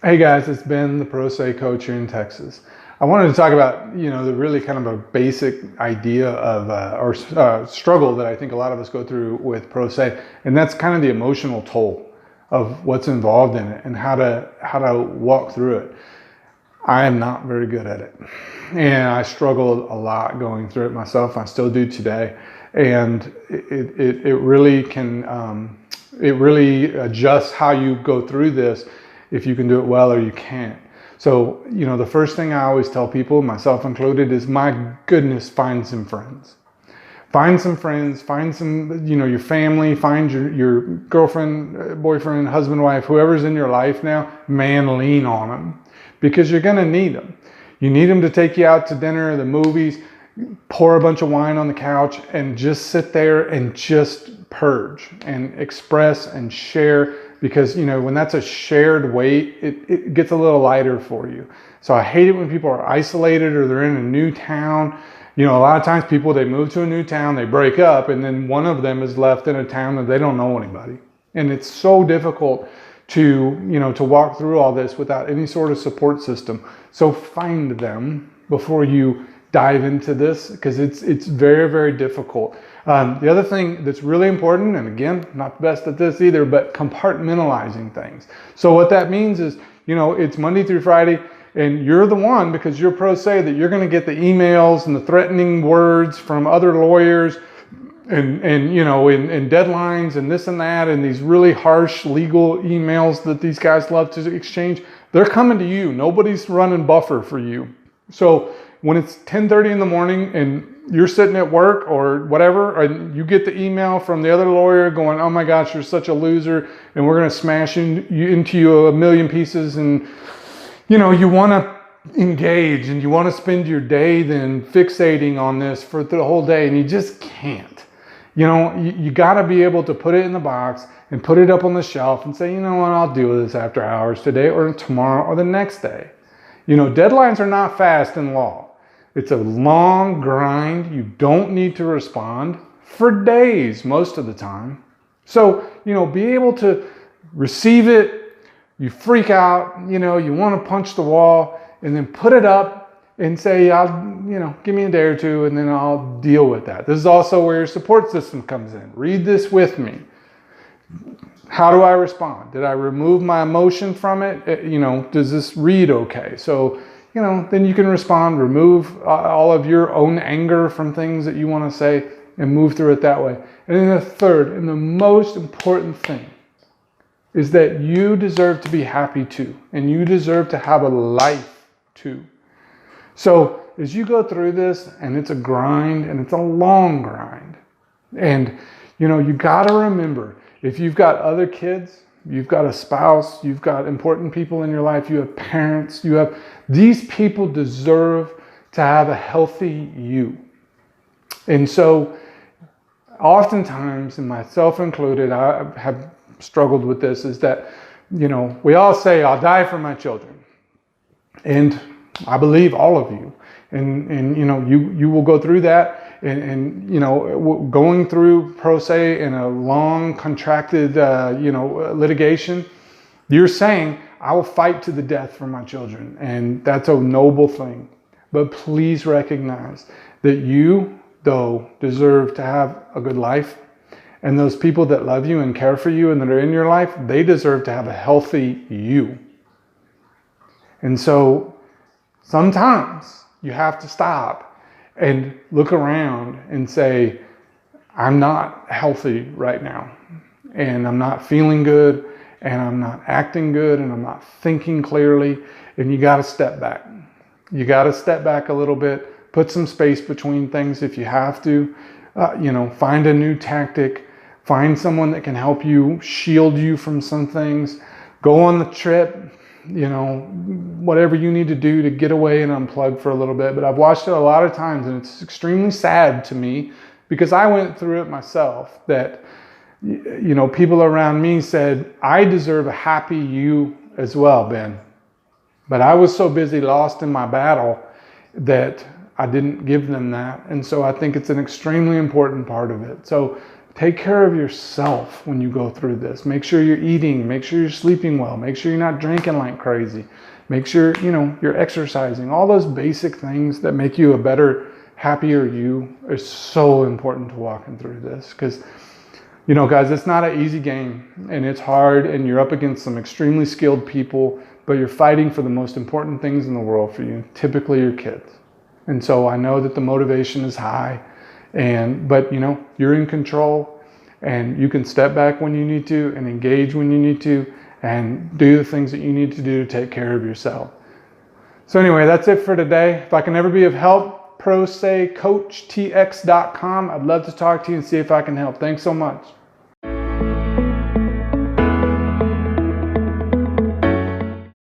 Hey guys, it's Ben, the Pro Say coach here in Texas. I wanted to talk about, the really kind of a basic idea of struggle that I think a lot of us go through with Pro Say, and that's kind of the emotional toll of what's involved in it and how to walk through it. I am not very good at it, and I struggled a lot going through it myself. I still do today, and it really can it really adjusts how you go through this, if you can do it well or you can't. So, the first thing I always tell people, myself included, is my goodness, find some friends. Find some friends, find some, your family, find your girlfriend, boyfriend, husband, wife, whoever's in your life now, man, lean on them because you're going to need them. You need them to take you out to dinner, the movies, pour a bunch of wine on the couch and just sit there and just purge and express and share. Because, when that's a shared weight, it gets a little lighter for you. So I hate it when people are isolated or they're in a new town. A lot of times people, they move to a new town, they break up, and then one of them is left in a town that they don't know anybody. And it's so difficult to walk through all this without any sort of support system. So find them before you dive into this, because it's very, very difficult. The other thing that's really important, and again, not the best at this either, but compartmentalizing things. So what that means is, it's Monday through Friday, and you're the one, because you're Pro Say, that you're going to get the emails and the threatening words from other lawyers and deadlines and this and that, and these really harsh legal emails that these guys love to exchange. They're coming to you. Nobody's running buffer for you. So when it's 10:30 in the morning and you're sitting at work or whatever, and you get the email from the other lawyer going, oh my gosh, you're such a loser, and we're going to smash into you a million pieces, and you want to engage and you want to spend your day then fixating on this for the whole day, and you just can't. You got to be able to put it in the box and put it up on the shelf and say, what, I'll deal with this after hours today or tomorrow or the next day. Deadlines are not fast in law. It's a long grind. You don't need to respond for days most of the time. So, be able to receive it. You freak out, you want to punch the wall, and then put it up and say, give me a day or two and then I'll deal with that. This is also where your support system comes in. Read this with me. How do I respond? Did I remove my emotion from it? Does this read okay? So, then you can respond, remove all of your own anger from things that you want to say and move through it that way. And then the third and the most important thing is that you deserve to be happy too, and you deserve to have a life too. So as you go through this, and it's a grind, and it's a long grind, and you got to remember, if you've got other kids, you've got a spouse, you've got important people in your life, you have parents, these people deserve to have a healthy you. And so oftentimes, and myself included, I have struggled with this, is that, we all say, I'll die for my children. And I believe all of you. And you will go through that. And going through Pro Se in a long, contracted, litigation, you're saying, I will fight to the death for my children. And that's a noble thing. But please recognize that you, though, deserve to have a good life. And those people that love you and care for you and that are in your life, they deserve to have a healthy you. And so sometimes you have to stop and look around and say, I'm not healthy right now, and I'm not feeling good, and I'm not acting good, and I'm not thinking clearly, and you got to step back. You got to step back a little bit, put some space between things if you have to, find a new tactic, find someone that can help you, shield you from some things, go on the trip, whatever you need to do to get away and unplug for a little bit. But I've watched it a lot of times, and it's extremely sad to me, because I went through it myself, that, people around me said, I deserve a happy you as well, Ben. But I was so busy lost in my battle that I didn't give them that. And so I think it's an extremely important part of it. So Take care of yourself when you go through this. Make sure you're eating, make sure you're sleeping well, make sure you're not drinking like crazy. Make sure, you're exercising. All those basic things that make you a better, happier you is so important to walking through this. Because, guys, it's not an easy game, and it's hard, and you're up against some extremely skilled people, but you're fighting for the most important things in the world for you, typically your kids. And so I know that the motivation is high, but you're in control, and you can step back when you need to and engage when you need to and do the things that you need to do to take care of yourself. So anyway, that's it for today. If I can ever be of help, prosecoachtx.com. I'd love to talk to you and see if I can help. Thanks so much.